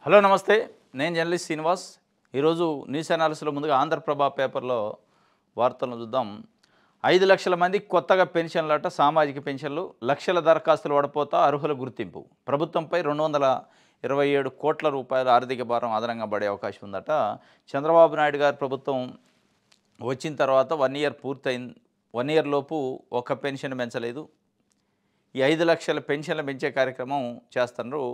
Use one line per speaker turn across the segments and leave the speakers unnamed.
Hello నమస్తే, నేను journalist Srinivas. ఈరోజు న్యూస్ అనాలిసిస్లో ముందుగా ఆంధ్రప్రభ పేపర్లో వార్తలను చూద్దాం. 5 లక్షల మంది కొత్తగా పెన్షన్లట, సామాజిక పెన్షన్లు, లక్షల దరఖాస్తులు వడపోతా, అర్హుల గుర్తింపు. ప్రభుత్వంపై 227 కోట్ల రూపాయల ఆర్థిక భారం అదనంగా పడే అవకాశం ఉందట. చంద్రబాబు నాయుడు గారి ప్రభుత్వం వచ్చిన తర్వాత 1 ఇయర్ పూర్తయింది. 1 ఇయర్ లోపు ఒక్క పెన్షన్ పెంచలేదు. ఈ 5 లక్షల పెన్షన్లు పెంచే కార్యక్రమం చేస్తున్నారు.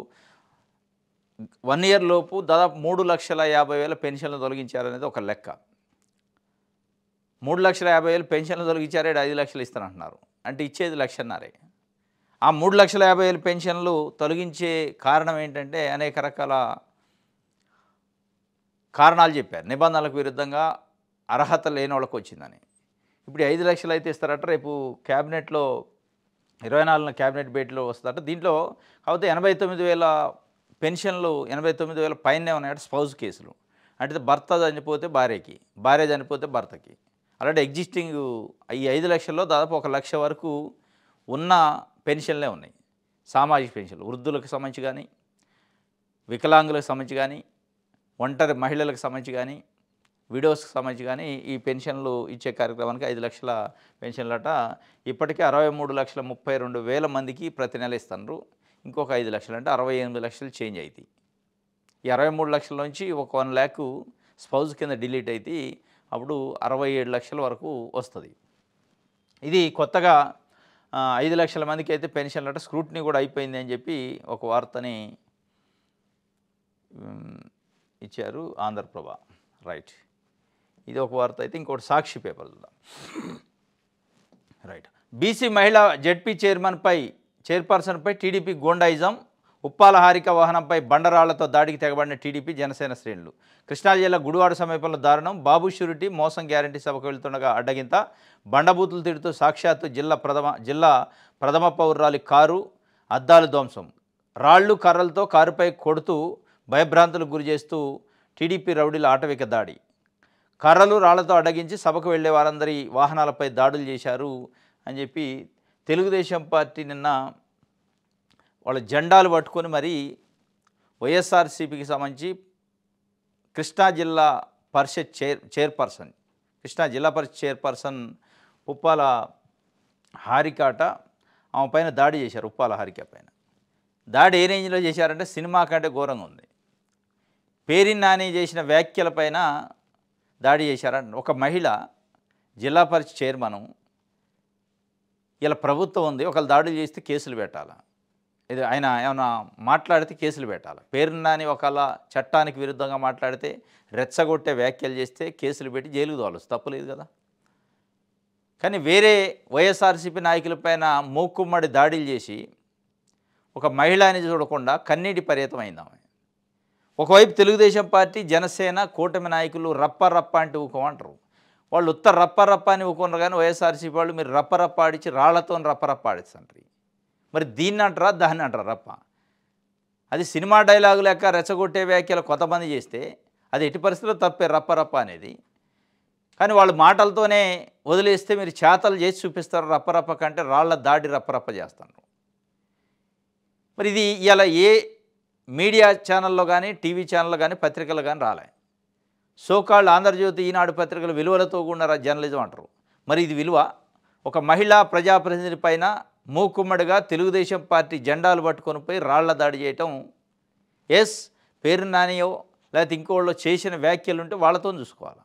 1 ఇయర్ లోపు దాదాపు 3,50,000 పెన్షన్లు తొలగించారనేది ఒక లెక్క. 3,50,000 పెన్షన్లు తొలగించారే, 5 లక్షలు ఇస్తానంటున్నారు. అంటే ఇచ్చేది 1,50,000. ఆ 3,50,000 పెన్షన్లు తొలగించే కారణం ఏంటంటే అనేక రకాల కారణాలు చెప్పారు. నిబంధనలకు విరుద్ధంగా అర్హత లేని వాళ్ళకు వచ్చిందని. ఇప్పుడు 5 లక్షలు అయితే ఇస్తారట. రేపు క్యాబినెట్లో 24న క్యాబినెట్ భేటీలో వస్తుందట. దీంట్లో కాకపోతే 89,000 పెన్షన్లు, 89,000 పైనే ఉన్నాయట స్పౌజ్ కేసులు. అంటే భర్త చనిపోతే భార్యకి, భార్య చనిపోతే భర్తకి. అలాంటి ఎగ్జిస్టింగ్ ఈ 5 లక్షల్లో దాదాపు 1 లక్ష వరకు ఉన్న పెన్షన్లే ఉన్నాయి. సామాజిక పెన్షన్లు వృద్ధులకు సంబంధించి కానీ, వికలాంగులకు సంబంధించి కానీ, ఒంటరి మహిళలకు సంబంధించి కానీ, విడోస్కి సంబంధించి కానీ ఈ పెన్షన్లు ఇచ్చే కార్యక్రమానికి 5 లక్షల పెన్షన్లట. ఇప్పటికే 63,32,000 మందికి ప్రతి నెల ఇస్తున్నారు. ఇంకొక 5 లక్షలు అంటే 68 లక్షలు చేంజ్ అవుతాయి. ఈ 63 లక్షల నుంచి ఒక 1 ల్యాక్ స్పౌజ్ కింద డిలీట్ అయితే అప్పుడు 67 లక్షల వరకు వస్తుంది. ఇది కొత్తగా 5 లక్షల మందికి అయితే పెన్షన్లట. స్క్రూటినీ కూడా అయిపోయింది అని చెప్పి ఒక వార్తని ఇచ్చారు ఆంధ్రప్రభ. రైట్, ఇది ఒక వార్త అయితే. ఇంకోటి సాక్షి పేపర్ చూద్దాం. రైట్, బీసీ మహిళా జెడ్పీ చైర్పర్సన్పై టీడీపీ గోండాయిజం. ఉప్పాల హారిక వాహనంపై బండరాళ్లతో దాడికి తెగబడిన టీడీపీ జనసేన శ్రేణులు. కృష్ణా జిల్లా గుడివాడ సమీపంలో దారుణం. బాబు షూరిటీ మోసం గ్యారంటీ సభకు వెళ్తుండగా అడ్డగింత. బండబూతులు తిడుతూ సాక్షాత్తు జిల్లా ప్రథమ పౌరురాలి కారు అద్దాలు ధ్వంసం. రాళ్లు కర్రలతో కారుపై కొడుతూ భయభ్రాంతులకు గురి చేస్తూ టీడీపీ రౌడీల ఆటవిక దాడి. కర్రలు రాళ్లతో అడ్డగించి సభకు వెళ్లే వారందరి వాహనాలపై దాడులు చేశారు అని చెప్పి తెలుగుదేశం పార్టీ నిన్న వాళ్ళ జెండాలు పట్టుకొని మరి వైఎస్ఆర్సీపీకి సంబంధించి కృష్ణా జిల్లా పరిషత్ చైర్పర్సన్ ఉప్పాల హారికాట ఆమె పైన దాడి చేశారు. ఉప్పాల హారిక పైన దాడి ఏ రేంజ్లో చేశారంటే సినిమా కంటే ఘోరంగా ఉంది. పేరిన్ నాని చేసిన వ్యాఖ్యలపైన దాడి చేశారంట. ఒక మహిళ జిల్లా పరిషత్ చైర్మను, ఇలా ప్రభుత్వం ఉంది, ఒకళ్ళు దాడులు చేస్తే కేసులు పెట్టాలి. ఇది ఆయన ఏమైనా మాట్లాడితే కేసులు పెట్టాలి. పేరిన్ నాని ఒకళ్ళ చట్టానికి విరుద్ధంగా మాట్లాడితే, రెచ్చగొట్టే వ్యాఖ్యలు చేస్తే కేసులు పెట్టి జైలుకు తోలొచ్చు, తప్పులేదు కదా. కానీ వేరే వైఎస్ఆర్సీపీ నాయకులపైన మూకుమ్మడి దాడులు చేసి ఒక మహిళని చూడకుండా కన్నీటి పర్యతమైంది ఆమె. ఒకవైపు తెలుగుదేశం పార్టీ, జనసేన, కూటమి నాయకులు రప్ప రప్ప అంటే ఊకోమంటారు. వాళ్ళు ఉత్తర రప్ప రప్ప అని ఊకున్నారు. కానీ వైఎస్ఆర్సీపీ వాళ్ళు మీరు రప్ప రప్ప ఆడిచి రాళ్లతో రప్ప రప్ప ఆడిస్తుంటారు. మరి దీన్ని అంటారా, దాన్ని అంటారా రప్ప? అది సినిమా డైలాగు లెక్క రెచ్చగొట్టే వ్యాఖ్యలు కొంతమంది చేస్తే అది ఎట్టి పరిస్థితుల్లో తప్పే రప్ప రప్ప అనేది. కానీ వాళ్ళు మాటలతోనే వదిలేస్తే మీరు చేతలు చేసి చూపిస్తారు. రప్పరప్ప కంటే రాళ్ల దాడి రప్పరప్ప చేస్తారు. మరి ఇది ఇలా ఏ మీడియా ఛానల్లో కానీ, టీవీ ఛానల్లో కానీ, పత్రికల్లో కానీ రాలే. సోకాళ్ళు ఆంధ్రజ్యోతి, ఈనాడు పత్రికలు విలువలతో కూడిన జర్నలిజం అంటారు. మరి ఇది విలువ? ఒక మహిళా ప్రజాప్రతినిధి పైన మూకుమ్మడిగా తెలుగుదేశం పార్టీ జెండాలు పట్టుకొని పోయి రాళ్ల దాడి చేయటం. ఎస్, పేరిన్ నానియో లేకపోతే ఇంకోళ్ళు చేసిన వ్యాఖ్యలు ఉంటే వాళ్ళతో చూసుకోవాలి.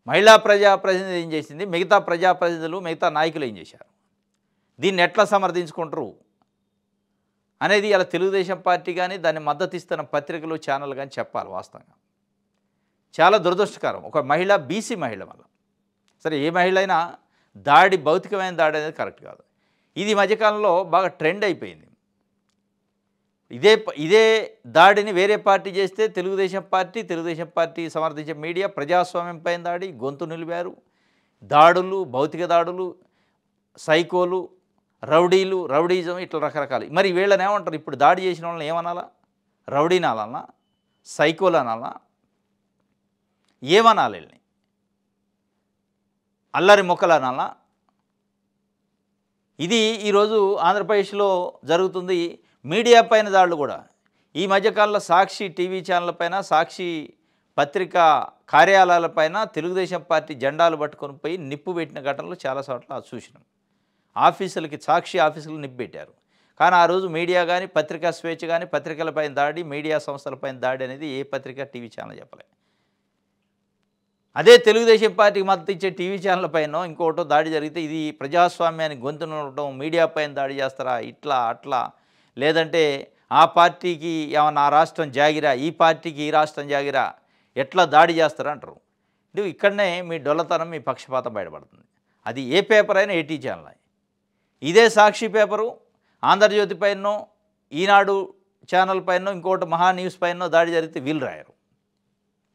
మహిళా ప్రజాప్రతినిధి ఏం చేసింది, మిగతా ప్రజాప్రతినిధులు, మిగతా నాయకులు ఏం చేశారు, దీన్ని ఎట్లా సమర్థించుకుంటారు అనేది ఇలా తెలుగుదేశం పార్టీ కానీ, దాన్ని మద్దతు ఇస్తున్న పత్రికలు, ఛానల్ కానీ చెప్పాలి. వాస్తవంగా చాలా దురదృష్టకరం. ఒక మహిళ, బీసీ మహిళ వల్ల, సరే ఏ మహిళ అయినా దాడి, భౌతికమైన దాడి అనేది కరెక్ట్ కాదు. ఇది మధ్యకాలంలో బాగా ట్రెండ్ అయిపోయింది. ఇదే దాడిని వేరే పార్టీ చేస్తే తెలుగుదేశం పార్టీ సమర్థించే మీడియా ప్రజాస్వామ్యం పైన దాడి, గొంతు నిలిపారు. దాడులు, భౌతిక దాడులు, సైకోలు, రౌడీలు, రౌడీజం, ఇట్లా రకరకాలు. మరి వీళ్ళని ఏమంటారు? ఇప్పుడు దాడి చేసిన వాళ్ళని ఏమనాలా? రౌడీని అనాలనా, సైకోలు అనాలనా, ఏమనాలి? వీళ్ళని అల్లరి మొక్కలు అనాలా? ఇది ఈరోజు ఆంధ్రప్రదేశ్లో జరుగుతుంది. మీడియా పైన దాడులు కూడా ఈ మధ్యకాలంలో సాక్షి టీవీ ఛానల్ పైన, సాక్షి పత్రికా కార్యాలయాలపైన తెలుగుదేశం పార్టీ జెండాలు పట్టుకొని పోయి నిప్పు పెట్టిన ఘటనలు చాలా చోట్ల చూసినాం. ఆఫీసులకి, సాక్షి ఆఫీసులు నిప్పు పెట్టారు. కానీ ఆ రోజు మీడియా కానీ, పత్రికా స్వేచ్ఛ కానీ, పత్రికలపైన దాడి, మీడియా సంస్థలపైన దాడి అనేది ఏ పత్రిక, టీవీ ఛానల్ చెప్పలే. అదే తెలుగుదేశం పార్టీకి మద్దతు ఇచ్చే టీవీ ఛానల్ పైన ఇంకోటో దాడి జరిగితే ఇది ప్రజాస్వామ్యాన్ని గొంతు నొక్కడం, మీడియా పైన దాడి చేస్తారా, ఇట్లా అట్లా, లేదంటే ఆ పార్టీకి ఏమన్నా ఆ రాష్ట్రం జాగిరా, ఈ పార్టీకి ఈ రాష్ట్రం జాగిరా, ఎట్లా దాడి చేస్తారా అంటారు. ఇది ఇక్కడనే మీ డొల్లతనం, మీ పక్షపాతం బయటపడుతుంది. అది ఏ పేపర్ అయినా, ఏటీ ఛానల్. ఇదే సాక్షి పేపరు ఆంధ్రజ్యోతి పైనో, ఈనాడు ఛానల్ పైనో, ఇంకోటి మహా న్యూస్ పైనో దాడి జరిగితే వీళ్ళు రాయరు.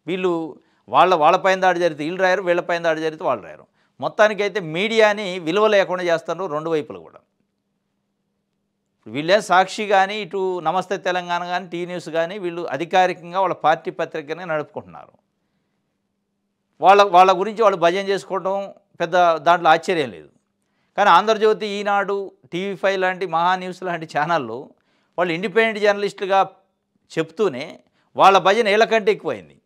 వీళ్ళు వాళ్ళపైన దాడి జరిగితే వీళ్ళు రాయరు, వీళ్ళపైన దాడి జరిగితే వాళ్ళు రాయరు. మొత్తానికైతే మీడియాని విలువ లేకుండా చేస్తారు రెండు వైపులు కూడా. వీళ్ళే సాక్షి కానీ, ఇటు నమస్తే తెలంగాణ కానీ, టీ న్యూస్ కానీ వీళ్ళు అధికారికంగా వాళ్ళ పార్టీ పత్రికనే నడుపుకుంటున్నారు. వాళ్ళ గురించి వాళ్ళు భజన చేసుకోవడం పెద్ద దాంట్లో ఆశ్చర్యం లేదు. కానీ ఆంధ్రజ్యోతి, ఈనాడు, టీవీ5 లాంటి, మహా న్యూస్ లాంటి ఛానళ్ళు వాళ్ళు ఇండిపెండెంట్ జర్నలిస్టులుగా చెప్తూనే వాళ్ళ భజన ఏళ్ళ కంటే ఎక్కువైంది.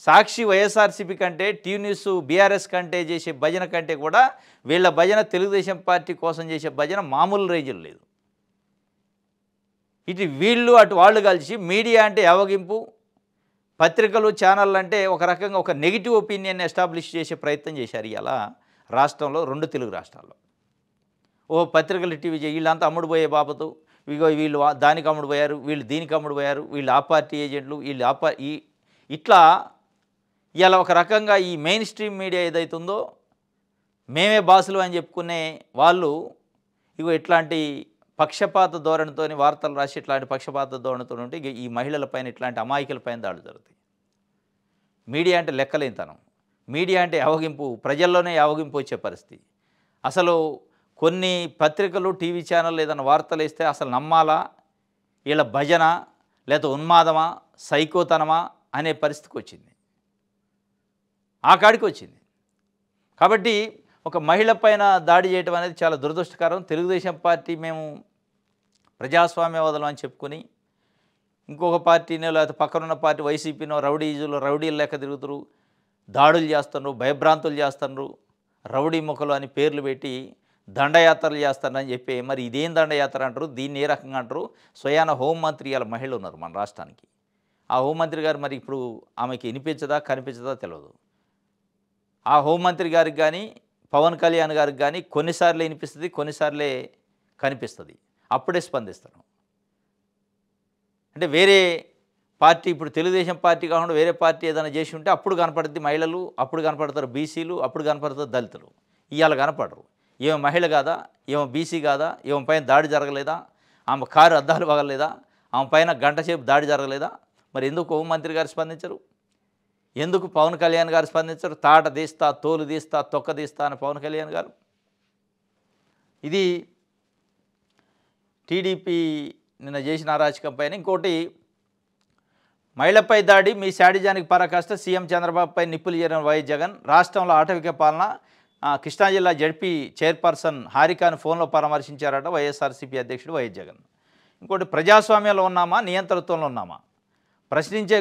సాక్షి వైఎస్ఆర్సీపీ కంటే, టీవీ న్యూస్ బీఆర్ఎస్ కంటే చేసే భజన కంటే కూడా వీళ్ళ భజన, తెలుగుదేశం పార్టీ కోసం చేసే భజన మామూలు రేంజ్లో లేదు. ఇటు వీళ్ళు అటు వాళ్ళు కలిసి మీడియా అంటే అవగింపు, పత్రికలు, ఛానళ్ళు అంటే ఒక రకంగా ఒక నెగిటివ్ ఒపీనియన్ ఎస్టాబ్లిష్ చేసే ప్రయత్నం చేశారు ఇలా రాష్ట్రంలో, రెండు తెలుగు రాష్ట్రాల్లో. పత్రికలు, టీవీ వీళ్ళంతా అమ్ముడు పోయే బాబతు, వీళ్ళు దానికి అమ్ముడు పోయారు, వీళ్ళు దీనికి అమ్ముడు పోయారు, వీళ్ళు ఆ పార్టీ ఏజెంట్లు, వీళ్ళు ఇట్లా ఇలా ఒక రకంగా ఈ మెయిన్ స్ట్రీమ్ మీడియా ఏదైతుందో మేమే బాసులు అని చెప్పుకునే వాళ్ళు ఇట్లాంటి పక్షపాత ధోరణితో వార్తలు రాసి, ఇట్లాంటి పక్షపాత ధోరణితో ఉంటే ఈ మహిళలపైన, ఇట్లాంటి అమాయకులపైన దాడులు జరుగుతాయి. మీడియా అంటే లెక్కలేనితనం, మీడియా అంటే అవగింపు, ప్రజల్లోనే అవగింపు వచ్చే పరిస్థితి. అసలు కొన్ని పత్రికలు, టీవీ ఛానళ్ళు ఏదైనా వార్తలు ఇస్తే అసలు నమ్మాలా, వీళ్ళ భజన లేదా ఉన్మాదమా, సైకోతనమా అనే పరిస్థితికి వచ్చింది, ఆ కాడికి వచ్చింది. కాబట్టి ఒక మహిళ పైన దాడి చేయడం అనేది చాలా దురదృష్టకరం. తెలుగుదేశం పార్టీ మేము ప్రజాస్వామ్యవాదులు అని చెప్పుకొని ఇంకొక పార్టీనో లేకపోతే పక్కనున్న పార్టీ వైసీపీనో రౌడీలు లెక్క తిరుగుతారు, దాడులు చేస్తున్నారు, భయభ్రాంతులు చేస్తున్నారు, రౌడీ ముఖలు అని పేర్లు పెట్టి దండయాత్రలు చేస్తారని చెప్పి, మరి ఇదేం దండయాత్ర అంటారు, దీన్ని ఏ రకంగా అంటారు. స్వయాన హోంమంత్రి వాళ్ళ మహిళ ఉన్నారు మన రాష్ట్రానికి. ఆ హోంమంత్రి గారు మరి ఇప్పుడు ఆమెకి వినిపించదా కనిపించదా తెలియదు. ఆ హోంమంత్రి గారికి కానీ, పవన్ కళ్యాణ్ గారికి కానీ కొన్నిసార్లు వినిపిస్తుంది, కొన్నిసార్లే కనిపిస్తుంది, అప్పుడే స్పందిస్తారు. అంటే వేరే పార్టీ, ఇప్పుడు తెలుగుదేశం పార్టీ కాకుండా వేరే పార్టీ ఏదైనా చేసి ఉంటే అప్పుడు కనపడుతుంది మహిళలు, అప్పుడు కనపడతారు బీసీలు, అప్పుడు కనపడతారు దళితులు. ఇవాళ కనపడరు. ఏమో మహిళ కాదా, ఏమో బీసీ కాదా, ఏమో పైన దాడి జరగలేదా, ఆమె కారు అద్దాలు పగలలేదా, ఆమె పైన గంట సేపు దాడి జరగలేదా, మరి ఎందుకు హోంమంత్రి గారు స్పందించరు, ఎందుకు పవన్ కళ్యాణ్ గారు స్పందించరు. తాట తీస్తా, తోలు తీస్తా, తొక్క తీస్తా అని పవన్ కళ్యాణ్ గారు. ఇది టీడీపీ నిన్న చేసిన అరాచకం పైన. ఇంకోటి, మహిళపై దాడి, మీ శాడిజానికి పరాకాష్ట, సీఎం చంద్రబాబుపై నిప్పులు చేరిన వైఎస్ జగన్. రాష్ట్రంలో ఆటవిక పాలన, కృష్ణా జిల్లా జడ్పీ చైర్పర్సన్ హారికాను ఫోన్లో పరామర్శించారట వైఎస్ఆర్సీపీ అధ్యక్షుడు వైఎస్ జగన్. ఇంకోటి, ప్రజాస్వామ్యంలో ఉన్నామా, నియంతృత్వంలో ఉన్నామా, ప్రశ్నించే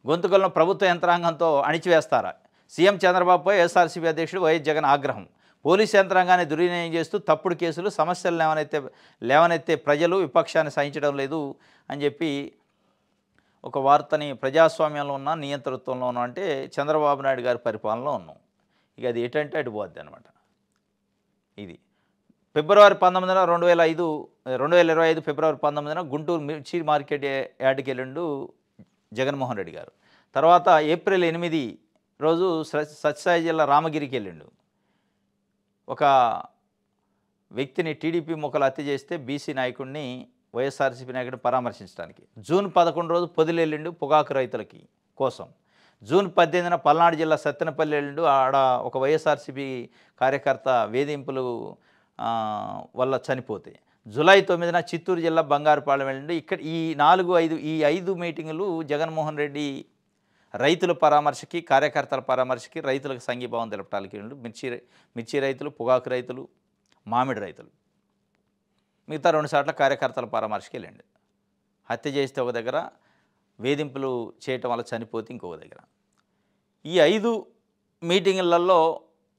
గొంతుకలను ప్రభుత్వ యంత్రాంగంతో అణిచివేస్తారా, సీఎం చంద్రబాబుపై వైఎస్ఆర్సీపీ అధ్యక్షుడు వైఎస్ జగన్ ఆగ్రహం. పోలీసు యంత్రాంగాన్ని దుర్వినియోగం చేస్తూ తప్పుడు కేసులు, సమస్యలు లేవనెత్తే ప్రజలు విపక్షాన్ని సహించడం లేదు అని చెప్పి ఒక వార్తని, ప్రజాస్వామ్యంలో ఉన్న నియంతృత్వంలో ఉన్నాం అంటే చంద్రబాబు నాయుడు గారి పరిపాలనలో ఉన్నాం. ఇక అది ఎటంటే అటు పోద్ది అనమాట. ఇది ఫిబ్రవరి 19, 2025 ఫిబ్రవరి 19 గుంటూరు మిర్చి మార్కెట్ యార్డ్కి వెళ్ళిండు జగన్మోహన్ రెడ్డి గారు. తర్వాత ఏప్రిల్ 8 రోజు సత్యసాయి జిల్లా రామగిరికి వెళ్ళిండు. ఒక వ్యక్తిని టీడీపీ ముఖలు హత్య చేస్తే బీసీ నాయకుడిని, వైఎస్ఆర్సీపీ నాయకుడిని పరామర్శించడానికి. జూన్ 11 రోజు పొదిలి వెళ్ళిండు పొగాకు రైతులకి కోసం. జూన్ 18 పల్నాడు జిల్లా సత్తెనపల్లి వెళ్ళిండు. ఆడ ఒక వైఎస్ఆర్సీపీ కార్యకర్త వేధింపులు వల్ల చనిపోతే. జూలై 9 చిత్తూరు జిల్లా బంగారుపాలెం వెళ్ళిండు. ఇక్కడ ఈ 5 మీటింగులు జగన్మోహన్ రెడ్డి రైతుల పరామర్శకి, కార్యకర్తల పరామర్శకి, రైతులకు సంఘీభావం తెలపడానికి వెళ్ళిండు. మిర్చి రైతులు, పొగాకు హత్య చేస్తే ఒక దగ్గర, వేధింపులు చేయటం వల్ల చనిపోతే ఇంకొక దగ్గర. ఈ 5 మీటింగులలో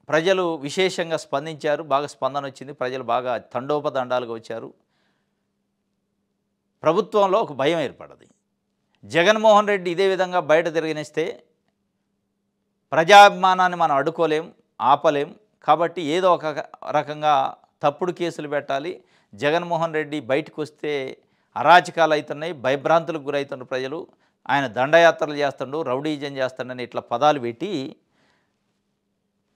ప్రజలు విశేషంగా స్పందించారు. బాగా స్పందన వచ్చింది. ప్రజలు బాగా తండోపతండాలుగా వచ్చారు. ప్రభుత్వంలో ఒక భయం ఏర్పడ్డది. జగన్మోహన్ రెడ్డి ఇదే విధంగా బయట తిరగనిస్తే ప్రజాభిమానాన్ని మనం అడ్డుకోలేం, ఆపలేం. కాబట్టి ఏదో ఒక రకంగా తప్పుడు కేసులు పెట్టాలి. జగన్మోహన్ రెడ్డి బయటకు వస్తే అరాచకాలు అవుతున్నాయి, భయభ్రాంతులకు గురవుతున్న ప్రజలు. ఆయన దండయాత్రలు చేస్తుండు, రౌడీజం చేస్తుండని ఇట్లా పదాలు పెట్టి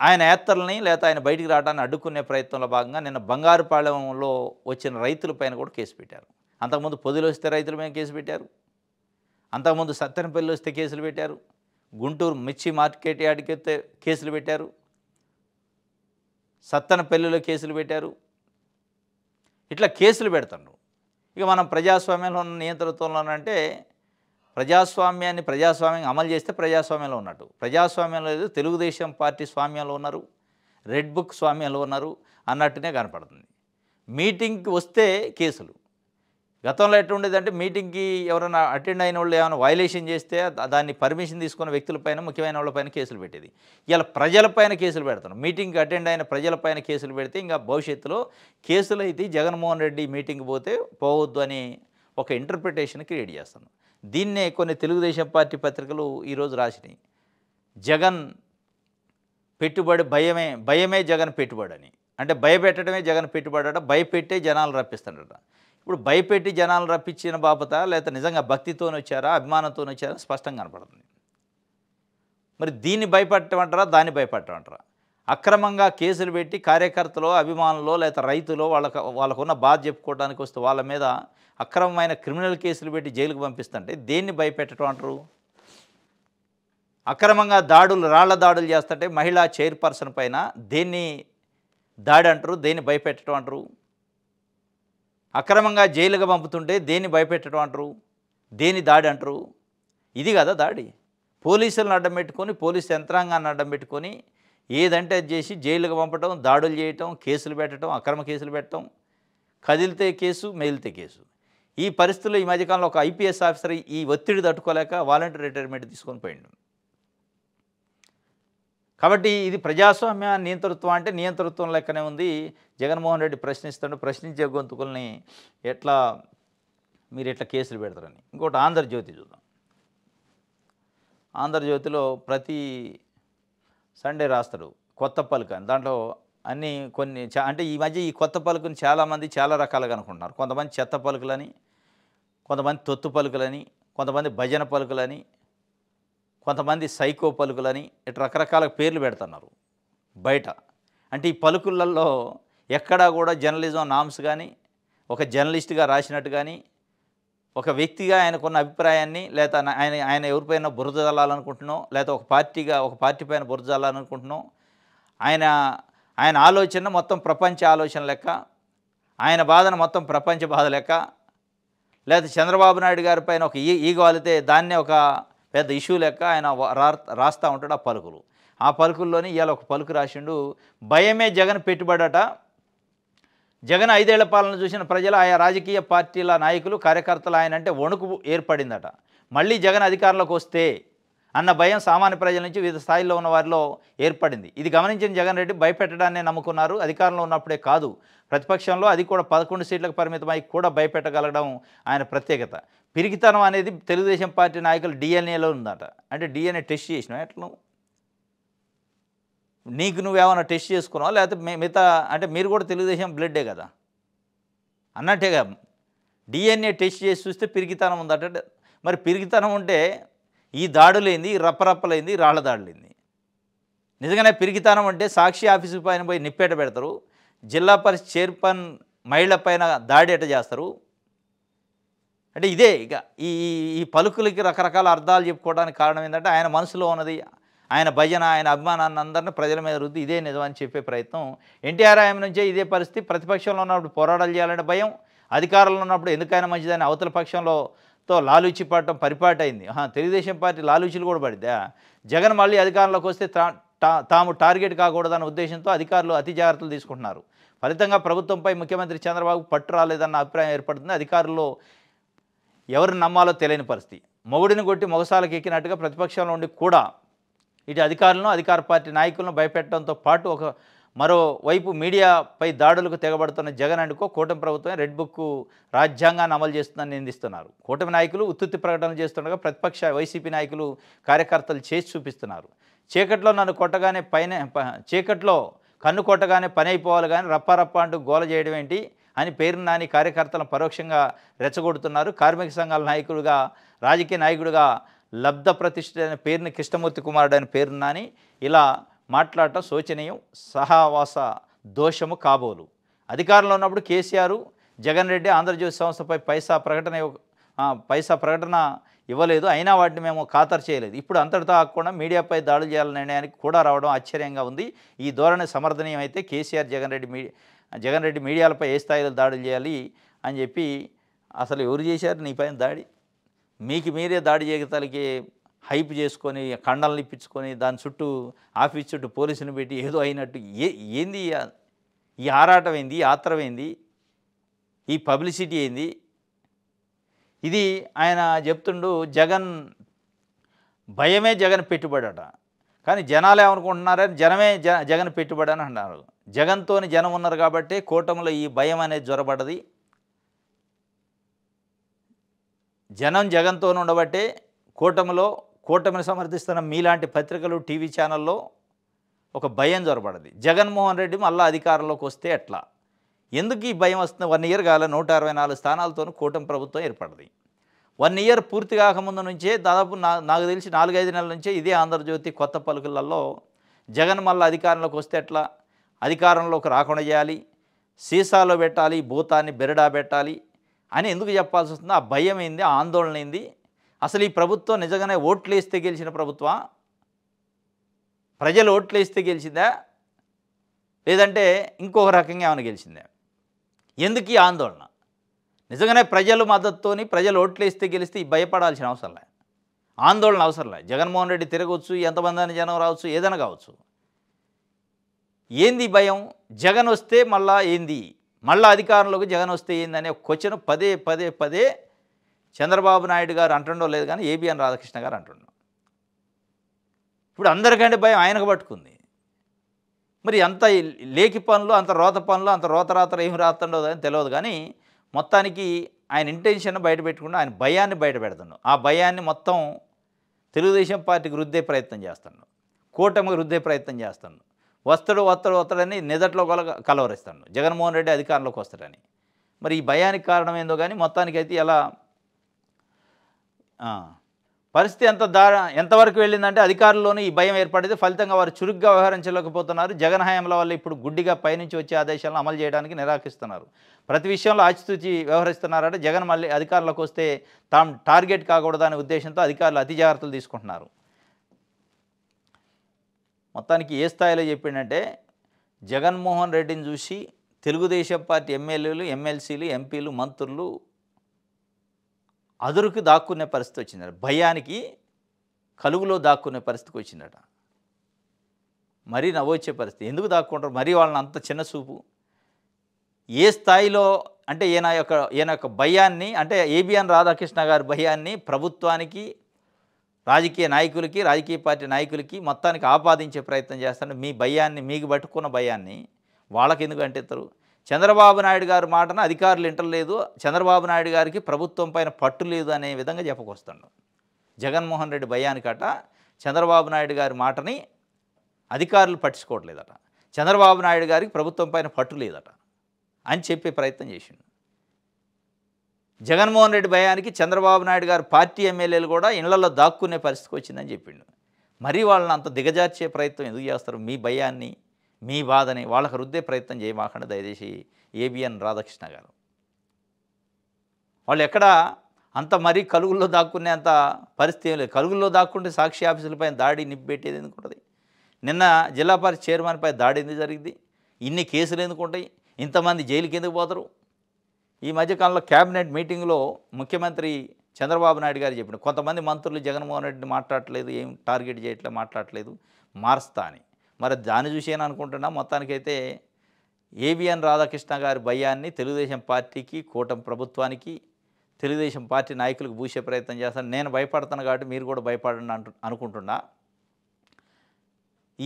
ఆయన యాత్రల్ని లేదా ఆయన బయటికి రావడాన్ని అడ్డుకునే ప్రయత్నంలో భాగంగా నిన్న బంగారుపాలెంలో వచ్చిన రైతులపైన కూడా కేసు పెట్టారు. అంతకుముందు పొదిలో వస్తే రైతుల మీద కేసు పెట్టారు. అంతకుముందు సత్తెనపల్లి వస్తే కేసులు పెట్టారు. గుంటూరు మిర్చి మార్కెట్ యార్డ్కి వస్తే కేసులు పెట్టారు. సత్తెనపల్లిలో కేసులు పెట్టారు. ఇట్లా కేసులు పెడుతున్నారు. ఇక మనం ప్రజాస్వామ్యంలో ఉన్న నియంతృత్వంలోనంటే ప్రజాస్వామ్యం అమలు చేస్తే ప్రజాస్వామ్యంలో ఉన్నట్టు. ప్రజాస్వామ్యంలో లేదు, తెలుగుదేశం పార్టీ స్వామ్యంలో ఉన్నారు, రెడ్ బుక్ స్వామ్యంలో ఉన్నారు అన్నట్టునే కనపడుతుంది. మీటింగ్కి వస్తే కేసులు. గతంలో ఎట్లుండేదంటే మీటింగ్కి ఎవరైనా అటెండ్ అయిన వాళ్ళు ఏమైనా వైలేషన్ చేస్తే దాన్ని పర్మిషన్ తీసుకున్న వ్యక్తులపైన, ముఖ్యమైన వాళ్ళపైన కేసులు పెట్టేది. ఇలా ప్రజలపైన కేసులు పెడుతున్నాం. మీటింగ్కి అటెండ్ అయిన ప్రజలపైన కేసులు పెడితే ఇంకా భవిష్యత్తులో కేసులు అయితే జగన్మోహన్ రెడ్డి మీటింగ్కి పోవద్దు అని ఒక ఇంటర్ప్రిటేషన్ క్రియేట్ చేస్తున్నాం. దీన్నే కొన్ని తెలుగుదేశం పార్టీ పత్రికలు ఈరోజు రాసినాయి. జగన్ పెట్టుబడి భయమే జగన్ పెట్టుబడి అని. అంటే భయపెట్టడమే జగన్ పెట్టుబడి అట, భయపెట్టే జనాలు రప్పిస్తాడట. ఇప్పుడు భయపెట్టి జనాలు రప్పించిన బాపత లేకపోతే నిజంగా భక్తితో వచ్చారా, అభిమానంతో వచ్చారా స్పష్టంగా కనపడుతుంది. మరి దీన్ని భయపెట్టమంటారా, దాన్ని భయపెట్టమంటారా? అక్రమంగా కేసులు పెట్టి కార్యకర్తలు, అభిమానులు లేదా రైతులు వాళ్ళకున్న బాధ చెప్పుకోవడానికి వస్తే వాళ్ళ మీద అక్రమమైన క్రిమినల్ కేసులు పెట్టి జైలుకు పంపిస్తుంటే దేన్ని భయపెట్టడం అంటారు? అక్రమంగా రాళ్ల దాడులు చేస్తుంటే మహిళా చైర్పర్సన్ పైన దేన్ని దాడి అంటారు, దేన్ని భయపెట్టడం అంటారు? అక్రమంగా జైలుగా పంపుతుంటే దేన్ని భయపెట్టడం అంటారు, దేన్ని దాడి అంటారు? ఇది కదా దాడి. పోలీసులను అడ్డం పెట్టుకొని, పోలీసు యంత్రాంగాన్ని అడ్డం పెట్టుకొని ఏదంటే అది చేసి జైలుగా పంపటం, దాడులు చేయటం, కేసులు పెట్టడం, అక్రమ కేసులు పెట్టడం, కదిలితే కేసు, మెదిలితే కేసు. ఈ పరిస్థితుల్లో ఈ మధ్యకాలంలో ఒక ఐపీఎస్ ఆఫీసర్ ఈ ఒత్తిడి తట్టుకోలేక వాలంటీర్ రిటైర్మెంట్ తీసుకొని పోయిండు. కాబట్టి ఇది ప్రజాస్వామ్య నియంతృత్వం అంటే నియంతృత్వం లెక్కనే ఉంది. జగన్మోహన్ రెడ్డి ప్రశ్నించే గొంతుకుల్ని మీరు ఎట్లా కేసులు పెడతారని. ఇంకోటి ఆంధ్రజ్యోతి చూద్దాం. ఆంధ్రజ్యోతిలో ప్రతి సండే రాస్తాడు కొత్త పలుకు అని. దాంట్లో కొన్ని అంటే ఈ మధ్య ఈ కొత్త పలుకుని చాలామంది చాలా రకాలుగా అనుకుంటున్నారు. కొంతమంది చెత్త పలుకులని, కొంతమంది తొత్తు పలుకులని, కొంతమంది భజన పలుకులని, కొంతమంది సైకో పలుకులని, ఇట్లా రకరకాల పేర్లు పెడుతున్నారు బయట. అంటే ఈ పలుకులలో ఎక్కడా కూడా జర్నలిజం నామ్స్ కానీ, ఒక జర్నలిస్ట్గా రాసినట్టు కానీ, ఒక వ్యక్తిగా ఆయనకున్న అభిప్రాయాన్ని లేదా ఆయన ఎవరిపైన బురద జల్లాలనుకుంటున్నాం, లేదా ఒక పార్టీ పైన బురద జల్లాలనుకుంటున్నాం, ఆయన ఆలోచన మొత్తం ప్రపంచ ఆలోచన లెక్క, ఆయన బాధను మొత్తం ప్రపంచ బాధ లెక్క, లేదా చంద్రబాబు నాయుడు గారి పైన ఒక ఈగో వాలితే దాన్నే ఒక పెద్ద ఇష్యూ లెక్క ఆయన రాస్తూ ఉంటాడు ఆ పలుకులు. ఆ పలుకుల్లోని ఇవాళ ఒక పలుకు రాసిండు, భయమే జగన్ పెట్టుబడట. జగన్ 5 ఏళ్ల పాలన చూసిన ప్రజలు, ఆయా రాజకీయ పార్టీల నాయకులు, కార్యకర్తలు ఆయన అంటే వణుకు ఏర్పడిందట. మళ్ళీ జగన్ అధికారంలోకి వస్తే అన్న భయం సామాన్య ప్రజల నుంచి వివిధ స్థాయిల్లో ఉన్న వారిలో ఏర్పడింది. ఇది గమనించిన జగన్ రెడ్డి భయపెట్టడాన్ని నమ్ముకున్నారు. అధికారంలో ఉన్నప్పుడే కాదు, ప్రతిపక్షంలో, అది కూడా 11 సీట్లకు పరిమితమై కూడా భయపెట్టగలగడం ఆయన ప్రత్యేకత. పిరికితనం అనేది తెలుగుదేశం పార్టీ నాయకులు డిఎన్ఏలో ఉందట. అంటే డిఎన్ఏ టెస్ట్ చేసినావు ఎట్లా? నీకు నువ్వేమైనా టెస్ట్ చేసుకున్నావు, లేకపోతే మిగతా అంటే మీరు కూడా తెలుగుదేశం బ్లడ్డే కదా అన్నట్టేగా. డిఎన్ఏ టెస్ట్ చేసి చూస్తే పిరికితనం ఉందట. మరి పిరికితనం ఉంటే ఈ దాడులేంది, ఈ రప్పరప్పలేంది, రాళ్ల దాడులేంది? నిజంగానే పిరికితనం అంటే సాక్షి ఆఫీసు పైన పోయి నిప్పేట పెడతారు, జిల్లా పరిషత్ చైర్మన్ మహిళ పైన దాడి ఎట చేస్తారు. అంటే ఇదే ఇక ఈ పలుకులకి రకరకాల అర్థాలు చెప్పుకోవడానికి కారణం ఏంటంటే ఆయన మనసులో ఉన్నది, ఆయన భజన, ఆయన అభిమానాన్ని అందరినీ ప్రజల మీద రుద్ది ఇదే నిజమని చెప్పే ప్రయత్నం. ఎన్టీఆర్ ఆయన నుంచే ఇదే పరిస్థితి. ప్రతిపక్షంలో ఉన్నప్పుడు పోరాటాలు చేయాలంటే భయం, అధికారంలో ఉన్నప్పుడు ఎందుకైనా మంచిదని అవతల పక్షంలోతో లాలూచి పడటం పరిపాటి అయింది. తెలుగుదేశం పార్టీ లాలూచీలు కూడా పడిద్దా? జగన్ మళ్ళీ అధికారంలోకి వస్తే తాము టార్గెట్ కాకూడదన్న ఉద్దేశంతో అధికారులు అతి జాగ్రత్తలు తీసుకుంటున్నారు. ఫలితంగా ప్రభుత్వంపై ముఖ్యమంత్రి చంద్రబాబు పట్టు రాలేదన్న అభిప్రాయం ఏర్పడుతుంది. అధికారుల్లో ఎవరిని నమ్మాలో తెలియని పరిస్థితి. మొగుడిని కొట్టి మొగసాలకు ఎక్కినట్టుగా ప్రతిపక్షంలో ఉండి కూడా ఇటు అధికారులను, అధికార పార్టీ నాయకులను భయపెట్టడంతో పాటు మరోవైపు మీడియాపై దాడులకు తెగబడుతున్న జగన్ అనుకో కూటమి ప్రభుత్వం రెడ్ బుక్ రాజ్యాంగాన్ని అమలు చేస్తుందని నిందిస్తున్నారు. కూటమి నాయకులు ఉత్తుత్తి ప్రకటనలు చేస్తుండగా ప్రతిపక్ష వైసీపీ నాయకులు కార్యకర్తలు చేసి చూపిస్తున్నారు. చీకట్లో కన్ను కొట్టగానే పని అయిపోవాలి కానీ రప్పారప్ప అంటూ గోల చేయడం ఏంటి అని పేరు నాని కార్యకర్తలను పరోక్షంగా రెచ్చగొడుతున్నారు. కార్మిక సంఘాల నాయకుడిగా, రాజకీయ నాయకుడిగా లబ్ధ ప్రతిష్ఠిత పేరుని కృష్ణమూర్తి కుమారుడు అని పేరు నాని ఇలా మాట్లాడటం శోచనీయం, సహవాస దోషము కాబోలు. అధికారంలో ఉన్నప్పుడు కేసీఆర్, జగన్ రెడ్డి ఆంధ్రజ్యోతి సంస్థపై పైసా ప్రకటన ఇవ్వలేదు, అయినా వాటిని మేము ఖాతరు చేయలేదు. ఇప్పుడు అంతటితో ఆగకుండా మీడియాపై దాడులు చేయాలనే నిర్ణయానికి కూడా రావడం ఆశ్చర్యంగా ఉంది. ఈ ధోరణి సమర్థనీయం అయితే కేసీఆర్, జగన్ రెడ్డి మీడియాలపై ఏ స్థాయిలో దాడులు చేయాలి అని చెప్పి అసలు ఎవరు చేశారు నీపైన దాడి? మీకు మీరే దాడి చేయగలిగే హైప్ చేసుకొని కండలను ఇప్పించుకొని దాని చుట్టూ ఆఫీస్ చుట్టూ పోలీసుని పెట్టి ఏదో అయినట్టు ఏంది ఈ ఆరాటం ఏంది, ఈ ఆత్రం ఏంది, ఈ పబ్లిసిటీ ఏంది? ఇది ఆయన చెప్తుండు భయమే జగన్ పెట్టుబడట. కానీ జనాలు ఏమనుకుంటున్నారని జగన్ పెట్టుబడి అని అంటున్నారు. జగన్తోని జనం ఉన్నారు కాబట్టి కూటమిలో ఈ భయం అనేది జ్వరపడ్డది. జనం జగన్తో ఉండబట్టే కూటమిని సమర్థిస్తున్న మీలాంటి పత్రికలు, టీవీ ఛానల్లో ఒక భయం జ్వరపడది. జగన్మోహన్ రెడ్డి మళ్ళీ అధికారంలోకి వస్తే ఎట్లా, ఎందుకు ఈ భయం వస్తుంది? 1 ఇయర్ కాల 164 స్థానాలతో కూటమి ప్రభుత్వం ఏర్పడింది. 1 ఇయర్ పూర్తి కాకముందు నుంచే దాదాపు నాకు తెలిసి 4-5 నెలల నుంచే ఇదే ఆంధ్రజ్యోతి కొత్త పలుకులలో జగన్ మళ్ళీ అధికారంలోకి వస్తే ఎట్లా, అధికారంలోకి రాకుండా చేయాలి, సీసాలో పెట్టాలి, భూతాన్ని బెరడా పెట్టాలి అని ఎందుకు చెప్పాల్సి వస్తుంది? ఆ భయం ఏంది, ఆ ఆందోళన ఏంది? అసలు ఈ ప్రభుత్వం నిజంగానే ఓట్లు వేస్తే గెలిచిన ప్రభుత్వం, ప్రజలు ఓట్లు వేస్తే గెలిచిందా, లేదంటే ఇంకొక రకంగా ఏమైనా గెలిచిందా? ఎందుకు ఈ ఆందోళన? నిజంగానే ప్రజల మద్దతుతోని ప్రజలు ఓట్లు వేస్తే గెలిస్తే భయపడాల్సిన అవసరం లే, ఆందోళన అవసరం లే. జగన్మోహన్ రెడ్డి తిరగవచ్చు, ఎంతమంది అని జనం రావచ్చు, ఏదైనా కావచ్చు. ఏంది భయం? జగన్ వస్తే మళ్ళా ఏంది, మళ్ళీ అధికారంలోకి జగన్ వస్తే ఏందనే ఒక క్వశ్చన్ పదే చంద్రబాబు నాయుడు గారు అంటుండో లేదు కానీ ఏబిఎన్ రాధాకృష్ణ గారు అంటుండో. ఇప్పుడు అందరికంటే భయం ఆయనకు పట్టుకుంది. మరి అంత లేఖి పనులు, అంత రోత పనులు, అంత రోతరాతలు ఏమి రాస్తుండో అని తెలియదు కానీ మొత్తానికి ఆయన ఇంటెన్షన్ బయట పెట్టుకుంటూ ఆయన భయాన్ని బయట పెడుతున్నాడు. ఆ భయాన్ని మొత్తం తెలుగుదేశం పార్టీకి రుద్దే ప్రయత్నం చేస్తున్నాడు, కూటమికి రుద్దే ప్రయత్నం చేస్తున్నాడు. వస్తాడని నిదట్లో కలవరిస్తాడు జగన్మోహన్ రెడ్డి అధికారంలోకి వస్తాడని. మరి ఈ భయానికి కారణం ఏందో కానీ మొత్తానికైతే ఎలా పరిస్థితి ఎంతవరకు వెళ్ళిందంటే అధికారుల్లోనూ ఈ భయం ఏర్పడింది. ఫలితంగా వారు చురుగ్గా వ్యవహరించలేకపోతున్నారు. జగన్ హయాంల వల్ల ఇప్పుడు గుడ్డిగా పైనుంచి వచ్చే ఆదేశాలను అమలు చేయడానికి నిరాకరిస్తున్నారు. ప్రతి విషయంలో ఆచితూచి వ్యవహరిస్తున్నారంటే జగన్ మళ్ళీ అధికారంలోకి వస్తే తాము టార్గెట్ కాకూడదనే ఉద్దేశంతో అధికారులు అతి జాగ్రత్తలు తీసుకుంటున్నారు. మొత్తానికి ఏ స్థాయిలో చెప్పిండంటే జగన్మోహన్ రెడ్డిని చూసి తెలుగుదేశం పార్టీ ఎమ్మెల్యేలు, ఎమ్మెల్సీలు, ఎంపీలు, మంత్రులు అదురుకు దాక్కునే పరిస్థితి వచ్చిందట. భయానికి కలుగులో దాక్కునే పరిస్థితికి వచ్చిందట. మరీ నవ్వొచ్చే పరిస్థితి. ఎందుకు దాక్కుంటారు మరీ వాళ్ళని అంత చిన్న చూపు? ఏ స్థాయిలో అంటే ఈయన యొక్క భయాన్ని, అంటే ఏబిఎన్ రాధాకృష్ణ గారి భయాన్ని ప్రభుత్వానికి, రాజకీయ నాయకులకి, రాజకీయ పార్టీ నాయకులకి మొత్తానికి ఆపాదించే ప్రయత్నం చేస్తాను. మీ భయాన్ని, మీకు పట్టుకున్న భయాన్ని వాళ్ళకి ఎందుకు అంటేస్తారు? చంద్రబాబు నాయుడు గారి మాటను అధికారులు వింటలేదు, చంద్రబాబు నాయుడు గారికి ప్రభుత్వం పైన పట్టు లేదు అనే విధంగా చెప్పుకొస్తాడు. జగన్మోహన్ రెడ్డి భయానికట చంద్రబాబు నాయుడు గారి మాటని అధికారులు పట్టించుకోవట్లేదట, చంద్రబాబు నాయుడు గారికి ప్రభుత్వం పైన పట్టు లేదట అని చెప్పే ప్రయత్నం చేసిండు. జగన్మోహన్ రెడ్డి భయానికి చంద్రబాబు నాయుడు గారు పార్టీ ఎమ్మెల్యేలు కూడా ఇళ్లలో దాక్కునే పరిస్థితికి వచ్చిందని చెప్పిండు. మరీ వాళ్ళని అంత దిగజార్చే ప్రయత్నం ఎందుకు చేస్తారు? మీ భయాన్ని, మీ బాధని వాళ్ళకు రుద్దే ప్రయత్నం చేయమాకండి దయచేసి ఏబిఎన్ రాధాకృష్ణ గారు. వాళ్ళు ఎక్కడ అంత మరీ కలుగుల్లో దాక్కునే అంత పరిస్థితి ఏం లేదు. కలుగుల్లో దాక్కుంటే సాక్షి ఆఫీసులపైన దాడి నిప్పెట్టేది ఎందుకు ఉంటుంది? నిన్న జిల్లా పరిషత్ చైర్మన్పై దాడి ఎందుకు జరిగింది? ఇన్ని కేసులు ఎందుకు ఉంటాయి? ఇంతమంది జైలుకి ఎందుకు పోతారు? ఈ మధ్యకాలంలో క్యాబినెట్ మీటింగ్లో ముఖ్యమంత్రి చంద్రబాబు నాయుడు గారు చెప్పిన కొంతమంది మంత్రులు జగన్మోహన్ రెడ్డిని మాట్లాడట్లేదు, ఏం టార్గెట్ చేయట్లేదు, మాట్లాడట్లేదు, మారుస్తా అని. మరి దాన్ని చూసేనా అనుకుంటున్నా. మొత్తానికైతే ఏబిఎన్ రాధాకృష్ణ గారి భయాన్ని తెలుగుదేశం పార్టీకి, కూటమి ప్రభుత్వానికి, తెలుగుదేశం పార్టీ నాయకులకు పూసే ప్రయత్నం చేస్తాను. నేను భయపడతాను కాబట్టి మీరు కూడా భయపడండి అనుకుంటున్నా.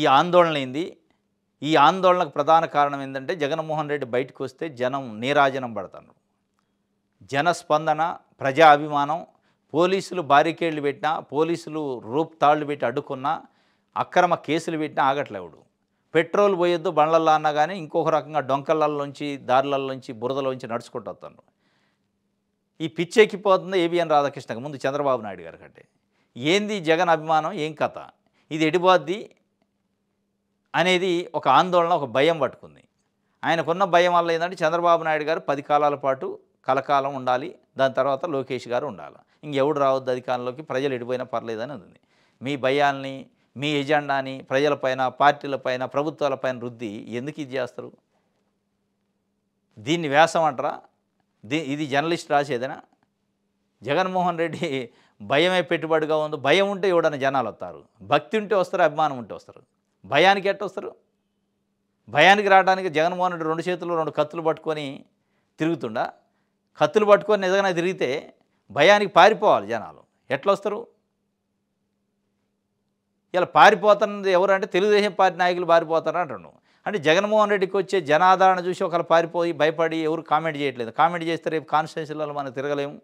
ఈ ఆందోళన ఏంది? ఈ ఆందోళనకు ప్రధాన కారణం ఏంటంటే జగన్మోహన్ రెడ్డి బయటకు వస్తే జనం నీరాజనం పడతారు. జనస్పందన, ప్రజా అభిమానం, పోలీసులు బారికేడ్లు పెట్టినా, పోలీసులు రూప్ తాళ్ళు పెట్టి అడ్డుకున్నా, అక్రమ కేసులు పెట్టినా ఆగట్లేవుడు. పెట్రోల్ పోయొద్దు బండ్లల్లో అన్నా కానీ ఇంకొక రకంగా డొంకలలోంచి, దారులలోంచి, బురదలోంచి నడుచుకుంటూ వస్తాను. ఈ పిచ్చెక్కిపోతుంది ఏబిఎన్ రాధాకృష్ణకి ముందు చంద్రబాబు నాయుడు గారి కంటే. ఏంది జగన్ అభిమానం, ఏం కథ, ఇది ఎడిపోద్ది అనేది ఒక ఆందోళన, ఒక భయం పట్టుకుంది. ఆయనకున్న భయం వల్ల ఏంటంటే చంద్రబాబు నాయుడు గారు 10 కాలాల పాటు కలకాలం ఉండాలి, దాని తర్వాత లోకేష్ గారు ఉండాలి, ఇంకెవడు రావద్దు అధికారంలోకి, ప్రజలు ఎడిపోయినా పర్లేదని ఉంది. మీ భయాల్ని, మీ ఎజెండాని ప్రజలపైన, పార్టీలపైన, ప్రభుత్వాలపైన రుద్ది ఎందుకు ఇది చేస్తారు? దీన్ని వ్యాసం అంటారా? ఇది జర్నలిస్ట్ రాసేదేనా? జగన్మోహన్ రెడ్డి భయమే పెట్టుబడిగా ఉంది. భయం ఉంటే ఎవడన్నా జనాలు వస్తారు, భక్తి ఉంటే వస్తారు, అభిమానం ఉంటే వస్తారు. భయానికి ఎట్ట వస్తారు? భయానికి రావడానికి జగన్మోహన్ రెడ్డి 2 చేతుల్లో 2 కత్తులు పట్టుకొని తిరుగుతుండా? కత్తులు పట్టుకొని నిజంగా తిరిగితే భయానికి పారిపోవాలి జనాలు, ఎట్లా వస్తారు? ఇలా పారిపోతున్నది ఎవరు అంటే తెలుగుదేశం పార్టీ నాయకులు పారిపోతారు అంటున్నాను. అంటే జగన్మోహన్ రెడ్డికి వచ్చే జనాదరణ చూసి ఒకరు పారిపోయి భయపడి ఎవరు కామెంట్ చేయట్లేదు. కామెంట్ చేస్తే రేపు కాన్స్టిట్యున్సీలలో మనం తిరగలేము,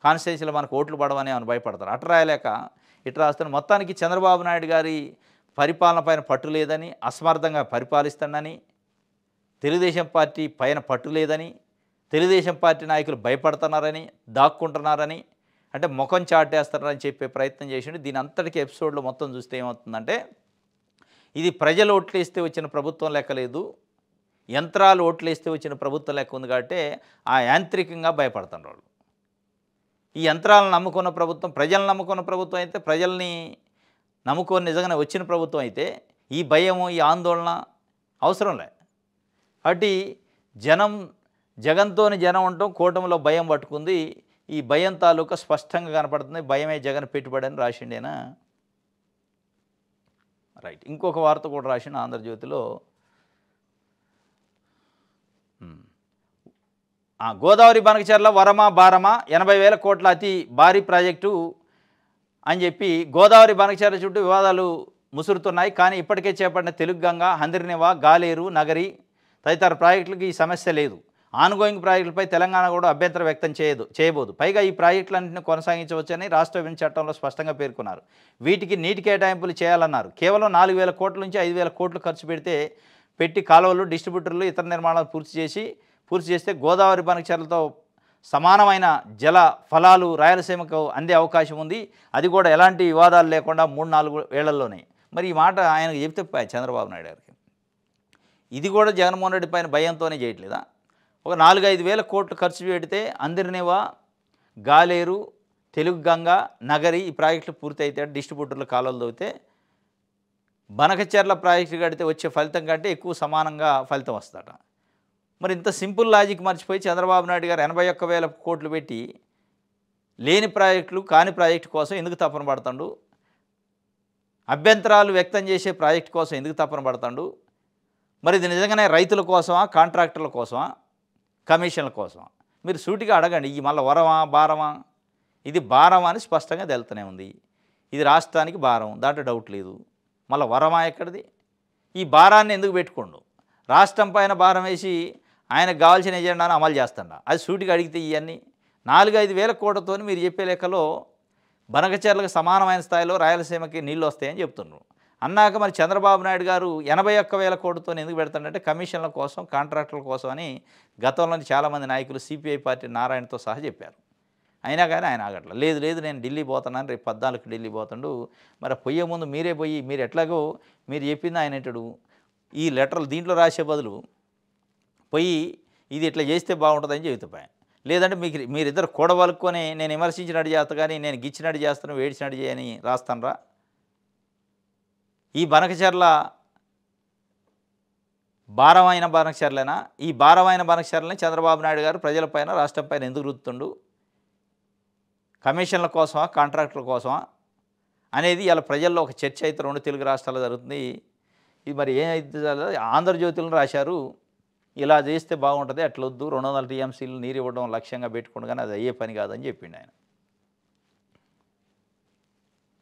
కాన్స్టిట్యున్సీలో మనకు ఓట్లు పడవని అని భయపడతారు. అట్లా రాయలేక ఇట్లా రాస్తాను. మొత్తానికి చంద్రబాబు నాయుడు గారి పరిపాలన పైన పట్టు లేదని, అసమర్థంగా పరిపాలిస్తానని, తెలుగుదేశం పార్టీ పైన పట్టు లేదని, తెలుగుదేశం పార్టీ నాయకులు భయపడుతున్నారని, దాక్కుంటున్నారని, అంటే ముఖం చాటేస్తారని చెప్పే ప్రయత్నం చేసిండు. దీని అంతటికీ ఎపిసోడ్లో మొత్తం చూస్తే ఏమవుతుందంటే ఇది ప్రజలు ఓట్లేస్తే వచ్చిన ప్రభుత్వం లెక్క లేదు, యంత్రాలు ఓట్లేస్తే వచ్చిన ప్రభుత్వం లెక్క ఉంది. కాబట్టి ఆ యాంత్రికంగా భయపడుతున్నారు వాళ్ళు. ఈ యంత్రాలను నమ్ముకున్న ప్రభుత్వం, ప్రజలను నమ్ముకున్న ప్రభుత్వం అయితే, ప్రజల్ని నమ్ముకొని నిజంగానే వచ్చిన ప్రభుత్వం అయితే ఈ భయము, ఈ ఆందోళన అవసరం లే. కాబట్టి జగన్తోని జనం ఉండటం, కూటమిలో భయం పట్టుకుంది. ఈ భయం తాలూకా స్పష్టంగా కనపడుతుంది. భయమే జగన్ పెట్టుబడి అని రాసిండేనా? రైట్. ఇంకొక వార్త కూడా రాసిన ఆంధ్రజ్యోతిలో, గోదావరి బనకచెర్ల వరమా బారమా 80,000 కోట్ల అతి భారీ ప్రాజెక్టు అని చెప్పి గోదావరి బనకచెర్ల చుట్టూ వివాదాలు ముసురుతున్నాయి. కానీ ఇప్పటికే చేపట్టిన తెలుగుగంగ, హంద్రినివా, గాలేరు, నగరి తదితర ప్రాజెక్టులకు ఈ సమస్య లేదు. ఆన్గోయింగ్ ప్రాజెక్టులపై తెలంగాణ కూడా అభ్యంతరం వ్యక్తం చేయబోదు. పైగా ఈ ప్రాజెక్టులన్నింటినీ కొనసాగించవచ్చని రాష్ట్ర విభజన చట్టంలో స్పష్టంగా పేర్కొన్నారు. వీటికి నీటి కేటాయింపులు చేయాలన్నారు. కేవలం 4,000 కోట్ల నుంచి 5,000 కోట్లు ఖర్చు పెట్టి కాలువలు, డిస్ట్రిబ్యూటర్లు, ఇతర నిర్మాణాలు పూర్తి చేస్తే గోదావరి బనకచెర్లతో సమానమైన జల ఫలాలు రాయలసీమకు అందే అవకాశం ఉంది. అది కూడా ఎలాంటి వివాదాలు లేకుండా 3-4 ఏళ్లలోనే. మరి ఈ మాట ఆయనకు చెప్తే చంద్రబాబు నాయుడు గారికి ఇది కూడా జగన్మోహన్ రెడ్డి పైన భయంతోనే చేయట్లేదా? ఒక 4-5 వేల కోట్లు ఖర్చు పెడితే అందరినివా, గాలేరు, తెలుగుగంగ, నగరి ఈ ప్రాజెక్టులు పూర్తి అయితే, డిస్ట్రిబ్యూటర్లు కాలువలు తవ్వితే, బనకచెర్ల ప్రాజెక్టు కడితే వచ్చే ఫలితం కంటే ఎక్కువ సమానంగా ఫలితం వస్తుందట. మరి ఇంత సింపుల్ లాజిక్ మర్చిపోయి చంద్రబాబు నాయుడు గారు 81,000 కోట్లు పెట్టి లేని ప్రాజెక్టులు, కాని ప్రాజెక్టు కోసం ఎందుకు తపన పడతాడు? అభ్యంతరాలు వ్యక్తం చేసే ప్రాజెక్టు కోసం ఎందుకు తపన పడతాడు? మరి ఇది నిజంగానే రైతుల కోసమా, కాంట్రాక్టర్ల కోసమా, కమిషన్ల కోసమా? మీరు సూటిగా అడగండి. ఈ మళ్ళీ వరమా భారమా? ఇది భారమా అని స్పష్టంగా తెలుస్తూనే ఉంది. ఇది రాష్ట్రానికి భారం, దాంట్లో డౌట్ లేదు. మళ్ళీ వరమా ఎక్కడిది? ఈ భారాన్ని ఎందుకు పెట్టుకోండు? రాష్ట్రం పైన భారం వేసి ఆయనకు కావాల్సిన ఎజెండాను అమలు చేస్తాడా? అది సూటిగా అడిగితే ఇవన్నీ 4-5 వేల కోట్లతో మీరు చెప్పే లెక్కలో బనకచెర్లకు సమానమైన స్థాయిలో రాయలసీమకి నీళ్ళు వస్తాయని చెప్తున్నారు. అన్నాక మరి చంద్రబాబు నాయుడు గారు 81,000 కోట్లతో ఎందుకు పెడతాడంటే కమిషన్ల కోసం, కాంట్రాక్టుల కోసం అని గతంలోని చాలామంది నాయకులు సిపిఐ పార్టీ నారాయణతో సహా చెప్పారు. అయినా కానీ ఆయన ఆగట్లేదు. లేదు నేను ఢిల్లీ పోతున్నాను, రేపు 14కి ఢిల్లీ పోతాడు. మరి పోయే ముందు మీరే పోయి మీరు ఎట్లాగో మీరు చెప్పింది ఆయన ఏంటాడు, ఈ లెటర్లు దీంట్లో రాసే బదులు పోయి ఇది ఇట్లా చేస్తే బాగుంటుందని చెబుతాయి. లేదంటే మీరిద్దరు కూడవలుకొని నేను విమర్శించినట్టు చేస్తా కానీ నేను గిచ్చినట్టు చేస్తాను, వేడిచినట్టు చేయని రాస్తానరా? ఈ బనకచెర్ల భారమైన బనకచెర్లేనా? ఈ భారమైన బనకచెర్లని చంద్రబాబు నాయుడు గారు ప్రజలపైన, రాష్ట్రం పైన ఎందుకు రుద్దుతుండు? కమిషన్ల కోసమా, కాంట్రాక్టుల కోసమా అనేది ఇలా ప్రజల్లో ఒక చర్చ అయితే 2 తెలుగు రాష్ట్రాల్లో జరుగుతుంది. ఇది మరి ఏమైతే ఆంధ్రజ్యోతిలో రాశారు. ఇలా చేస్తే బాగుంటుంది, అట్లా వద్దు, 200 టీఎంసీలు నీరు ఇవ్వడం లక్ష్యంగా పెట్టుకుంటూ కానీ అది అయ్యే పని కాదని చెప్పిండు ఆయన.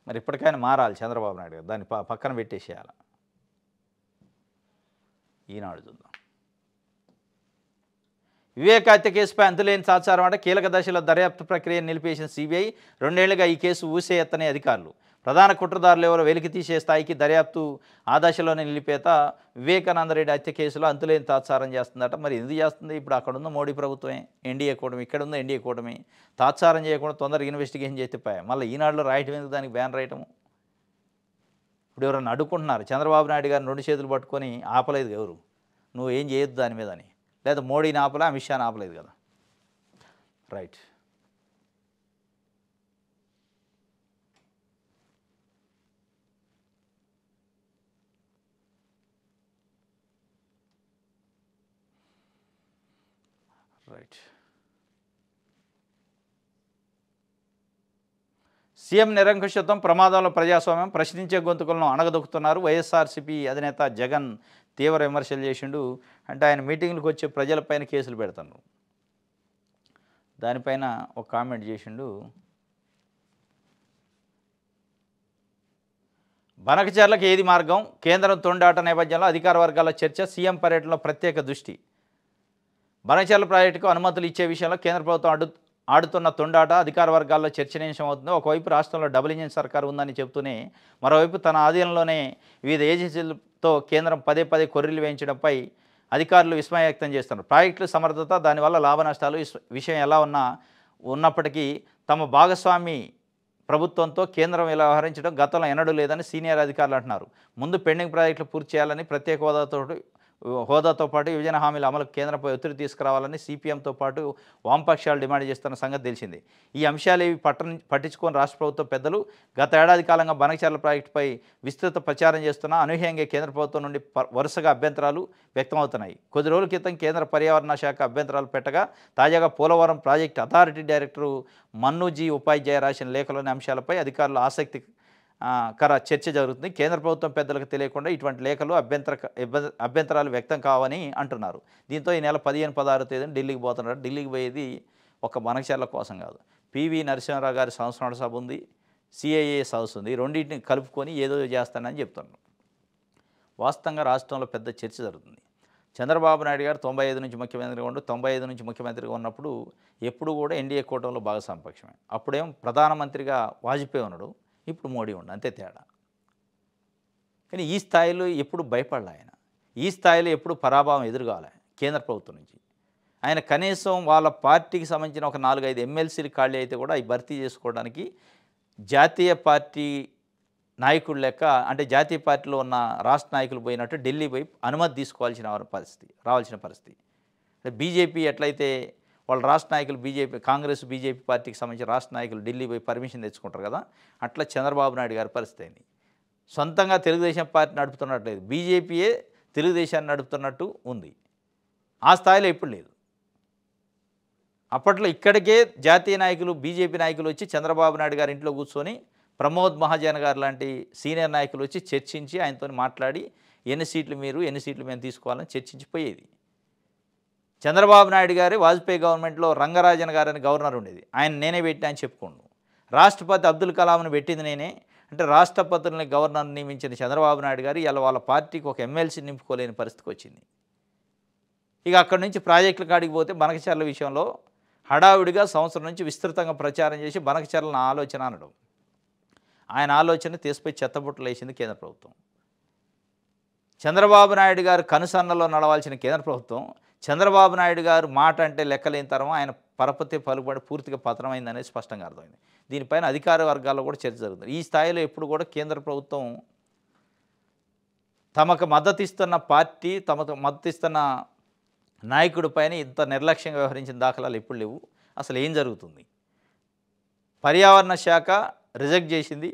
మరి ఇప్పటికైనా మారాలి చంద్రబాబు నాయుడు గారు, దాన్ని పక్కన పెట్టేసేయాలి. ఈనాడు చూద్దాం. వివేక్ హత్య కేసుపై అంతులేని సమాచారం అంటే కీలక దశలో దర్యాప్తు ప్రక్రియను నిలిపేసిన సిబిఐ. 2 ఏళ్లుగా ఈ కేసు ఊసే ఎత్తనే అధికారులు. ప్రధాన కుట్రదారులు ఎవరో వెలికి తీసే స్థాయికి దర్యాప్తు ఆ దశలోనే నిలిపేత. వివేకానందరెడ్డి హత్య కేసులో అంతులేని తాత్సారం చేస్తుందట. మరి ఎందుకు చేస్తుంది? ఇప్పుడు అక్కడ ఉన్న మోడీ ప్రభుత్వమే, ఎన్డీఏ కూటమి, ఇక్కడ ఉన్న ఎన్డీఏ కూటమి తాత్సారం చేయకుండా తొందరగా ఇన్వెస్టిగేషన్ చేస్తే పోయా. మళ్ళీ ఈనాడులో రాయటం ఎందుకు, దానికి బ్యాన్ రాయటము? ఇప్పుడు ఎవరన్నా అడ్డుకుంటున్నారు, చంద్రబాబు నాయుడు గారిని 2 చేతులు పట్టుకొని ఆపలేదు ఎవరు, నువ్వు ఏం చేయొద్దు దాని మీద అని. లేదా మోడీని ఆపలే, అమిత్ షాని ఆపలేదు కదా. రైట్. రైట్. సీఎం నిరంకుశత్వం ప్రమాదంలో ప్రజాస్వామ్యం, ప్రశ్నించే గొంతుకులను అణగదొక్కుతున్నారు. వైఎస్ఆర్సీపీ అధినేత జగన్ తీవ్ర విమర్శలు చేసిండు. అంటే ఆయన మీటింగ్లకు వచ్చే ప్రజలపైన కేసులు పెడుతున్నారు. దానిపైన ఒక కామెంట్ చేసిండు. బనకచర్లకు ఏది మార్గం? కేంద్రం తొండాట నేపథ్యంలో అధికార వర్గాల చర్చ. సీఎం పర్యటనలో ప్రత్యేక దృష్టి. బనకచర్ల ప్రాజెక్టుకు అనుమతులు ఇచ్చే విషయంలో కేంద్ర ప్రభుత్వం ఆడుతున్న తొండాట అధికార వర్గాల్లో చర్చనీయాంశం అవుతుంది. ఒకవైపు రాష్ట్రంలో డబుల్ ఇంజిన్ సర్కారు ఉందని చెబుతూనే మరోవైపు తన ఆధీనంలోనే వివిధ ఏజెన్సీలతో కేంద్రం పదే పదే కొర్రీలు వేయించడంపై అధికారులు విస్మయం వ్యక్తం చేస్తున్నారు. ప్రాజెక్టుల సమర్థత, దానివల్ల లాభ నష్టాలు విషయం ఎలా ఉన్నప్పటికీ తమ భాగస్వామి ప్రభుత్వంతో కేంద్రం ఇలా వ్యవహరించడం గతంలో ఎన్నడూ లేదని సీనియర్ అధికారులు అంటున్నారు. ముందు పెండింగ్ ప్రాజెక్టులు పూర్తి చేయాలని, ప్రత్యేక హోదాతో పాటు విభజన హామీల అమలుకు కేంద్రంపై ఒత్తిడి తీసుకురావాలని సిపిఎంతో పాటు వామపక్షాలు డిమాండ్ చేస్తున్న సంగతి తెలిసింది. ఈ అంశాలేవి పట్టించుకొని రాష్ట్ర ప్రభుత్వ పెద్దలు గత ఏడాది కాలంగా బనకచర్ల ప్రాజెక్టుపై విస్తృత ప్రచారం చేస్తున్నా అనూహ్యంగా కేంద్ర ప్రభుత్వం నుండి వరుసగా అభ్యంతరాలు వ్యక్తమవుతున్నాయి. కొద్ది రోజుల క్రితం కేంద్ర పర్యావరణ శాఖ అభ్యంతరాలు పెట్టగా తాజాగా పోలవరం ప్రాజెక్టు అథారిటీ డైరెక్టరు మన్నుజీ ఉపాధ్యాయ రాసిన లేఖలోని అంశాలపై అధికారులు చర్చ జరుగుతుంది. కేంద్ర ప్రభుత్వం పెద్దలకు తెలియకుండా ఇటువంటి లేఖలు అభ్యంతరాలు వ్యక్తం కావని అంటున్నారు. దీంతో ఈ నెల 15, 16 తేదీన ఢిల్లీకి పోతున్నారు. ఢిల్లీకి పోయేది ఒక బనకచర్ల కోసం కాదు. పివి నరసింహారావు గారి సంస్మరణ సభ ఉంది, సిఐఏ సదస్సు ఉంది. రెండింటిని కలుపుకొని ఏదో చేస్తానని చెప్తున్నారు. వాస్తవంగా రాష్ట్రంలో పెద్ద చర్చ జరుగుతుంది. చంద్రబాబు నాయుడు గారు 95 నుంచి ముఖ్యమంత్రిగా ఉండు, 95 నుంచి ముఖ్యమంత్రిగా ఉన్నప్పుడు ఎప్పుడు కూడా ఎన్డీఏ కూటమిలో భాగస్వామ్యపక్షమే. అప్పుడేం ప్రధానమంత్రిగా వాజ్పేయి ఉన్నాడు, ఇప్పుడు మోడీ ఉండు, అంతే తేడా. కానీ ఈ స్థాయిలో ఎప్పుడు భయపడాలి ఆయన, ఈ స్థాయిలో ఎప్పుడు పరాభవం ఎదురుగాలి కేంద్ర ప్రభుత్వం నుంచి. ఆయన కనీసం వాళ్ళ పార్టీకి సంబంధించిన ఒక 4-5 ఎమ్మెల్సీలు ఖాళీ అయితే కూడా అవి భర్తీ చేసుకోవడానికి జాతీయ పార్టీ నాయకుడు లెక్క, అంటే జాతీయ పార్టీలో ఉన్న రాష్ట్ర నాయకులు పోయినట్టు ఢిల్లీ పోయి అనుమతి రావాల్సిన పరిస్థితి. బీజేపీ ఎట్లయితే వాళ్ళ రాష్ట్ర నాయకులు కాంగ్రెస్ బీజేపీ పార్టీకి సంబంధించిన రాష్ట్ర నాయకులు ఢిల్లీ పోయి పర్మిషన్ తెచ్చుకుంటారు కదా, అట్లా చంద్రబాబు నాయుడు గారి పరిస్థితి అయింది. సొంతంగా తెలుగుదేశం పార్టీ నడుపుతున్నట్లేదు, బీజేపీయే తెలుగుదేశాన్ని నడుపుతున్నట్టు ఉంది. ఆ స్థాయిలో ఇప్పుడు లేదు. అప్పట్లో ఇక్కడికే జాతీయ నాయకులు, బీజేపీ నాయకులు వచ్చి చంద్రబాబు నాయుడు గారి ఇంట్లో కూర్చొని ప్రమోద్ మహాజన్ గారు లాంటి సీనియర్ నాయకులు వచ్చి చర్చించి ఆయనతో మాట్లాడి ఎన్ని సీట్లు మీరు, ఎన్ని సీట్లు మేము తీసుకోవాలని చర్చించిపోయేది. చంద్రబాబు నాయుడు గారు వాజ్పేయి గవర్నమెంట్లో రంగరాజన్ గారని గవర్నర్ ఉండేది, ఆయన నేనే పెట్టినా అని చెప్పుకోండు. రాష్ట్రపతి అబ్దుల్ కలాంను పెట్టింది నేనే అంటే రాష్ట్రపతుల్ని గవర్నర్ నియమించిన చంద్రబాబు నాయుడు గారు ఇలా వాళ్ళ పార్టీకి ఒక ఎమ్మెల్సీ నింపుకోలేని పరిస్థితికి వచ్చింది. ఇక అక్కడి నుంచి ప్రాజెక్టుల కాడికి పోతే బనకచర్ల విషయంలో హడావుడిగా సంవత్సరం నుంచి విస్తృతంగా ప్రచారం చేసి బనకచర్ల ఆలోచన అనడం, ఆయన ఆలోచన తీసిపోయి చెత్తబుట్టలు వేసింది కేంద్ర ప్రభుత్వం. చంద్రబాబు నాయుడు గారు కనుసన్నలో నడవాల్సిన కేంద్ర ప్రభుత్వం చంద్రబాబు నాయుడు గారు మాట అంటే లెక్కలేని తరం, ఆయన పరపతి పలుకుబడి పూర్తిగా పతనమైందనేది స్పష్టంగా అర్థమైంది. దీనిపైన అధికార వర్గాల్లో కూడా చర్చ జరుగుతుంది. ఈ స్థాయిలో ఎప్పుడు కూడా కేంద్ర ప్రభుత్వం తమకు మద్దతిస్తున్న పార్టీ, తమకు మద్దతిస్తున్న నాయకుడి పైన ఇంత నిర్లక్ష్యంగా వ్యవహరించిన దాఖలాలు ఎప్పుడు లేవు. అసలు ఏం జరుగుతుంది? పర్యావరణ శాఖ రిజెక్ట్ చేసింది,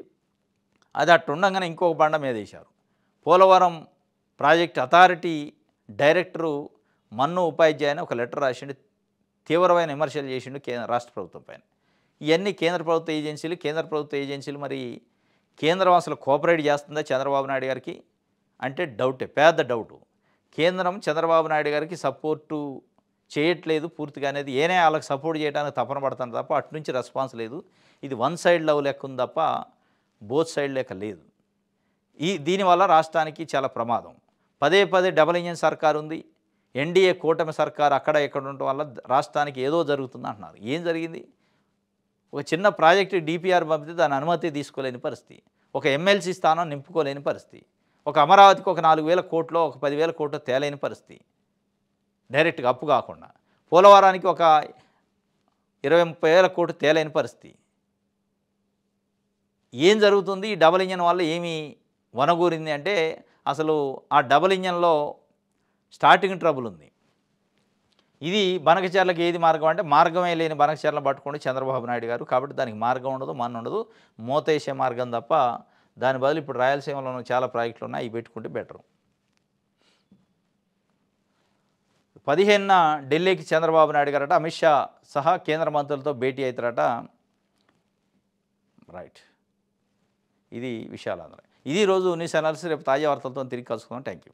అది అట్టుండగానే ఇంకొక బండ మీద వేశారు. పోలవరం ప్రాజెక్ట్ అథారిటీ డైరెక్టరు మన్ను ఉపాధ్యాయని ఒక లెటర్ రాసిండు, తీవ్రమైన విమర్శలు చేసిండు రాష్ట్ర ప్రభుత్వం పైన. ఇవన్నీ కేంద్ర ప్రభుత్వ ఏజెన్సీలు మరి కేంద్రం అసలు కోఆపరేట్ చేస్తుందా చంద్రబాబు నాయుడు గారికి అంటే డౌటే, పెద్ద డౌటు. కేంద్రం చంద్రబాబు నాయుడు గారికి సపోర్టు చేయట్లేదు పూర్తిగా అనేది. ఏనే వాళ్ళకి సపోర్ట్ చేయడానికి తపన పడతాను తప్ప అటు నుంచి రెస్పాన్స్ లేదు. ఇది వన్ సైడ్ లవ్ లెక్క ఉంది తప్ప బోత్ సైడ్ లెక్క లేదు. దీనివల్ల రాష్ట్రానికి చాలా ప్రమాదం. పదే పదే డబుల్ ఇంజిన్ సర్కారు ఉంది, ఎన్డీఏ కూటమి సర్కారు అక్కడ ఇక్కడ ఉండటం వల్ల రాష్ట్రానికి ఏదో జరుగుతుంది అంటున్నారు. ఏం జరిగింది? ఒక చిన్న ప్రాజెక్టు డిపిఆర్ పంపితే దాని అనుమతి తీసుకోలేని పరిస్థితి, ఒక ఎమ్మెల్సీ స్థానం నింపుకోలేని పరిస్థితి, ఒక అమరావతికి ఒక 4,000 కోట్లో ఒక 10,000 కోట్లో తేలేని పరిస్థితి డైరెక్ట్గా అప్పు కాకుండా, పోలవరానికి ఒక 20,000-30,000 కోట్లు తేలేని పరిస్థితి. ఏం జరుగుతుంది? ఈ డబుల్ ఇంజన్ వల్ల ఏమి వనగూరింది అంటే అసలు ఆ డబుల్ ఇంజన్లో స్టార్టింగ్ ట్రబుల్ ఉంది. ఇది బనకచర్లకు ఏది మార్గం అంటే మార్గమే లేని బనకచర్లను పట్టుకోండి చంద్రబాబు నాయుడు గారు. కాబట్టి దానికి మార్గం ఉండదు, మన ఉండదు, మూతేసే మార్గం తప్ప. దాని బదులు ఇప్పుడు రాయలసీమలో చాలా ప్రాజెక్టులు ఉన్నాయి, అవి పెట్టుకుంటే బెటరు. 15న ఢిల్లీకి చంద్రబాబు నాయుడు గారట అమిత్ షా సహా కేంద్ర మంత్రులతో భేటీ అవుతారట. రైట్, ఇది విషయాలు అందరూ. ఇది రోజు న్యూస్ అనాలిసిస్. రేపు తాజా వార్తలతో తిరిగి కలుసుకుందాం. Thank you.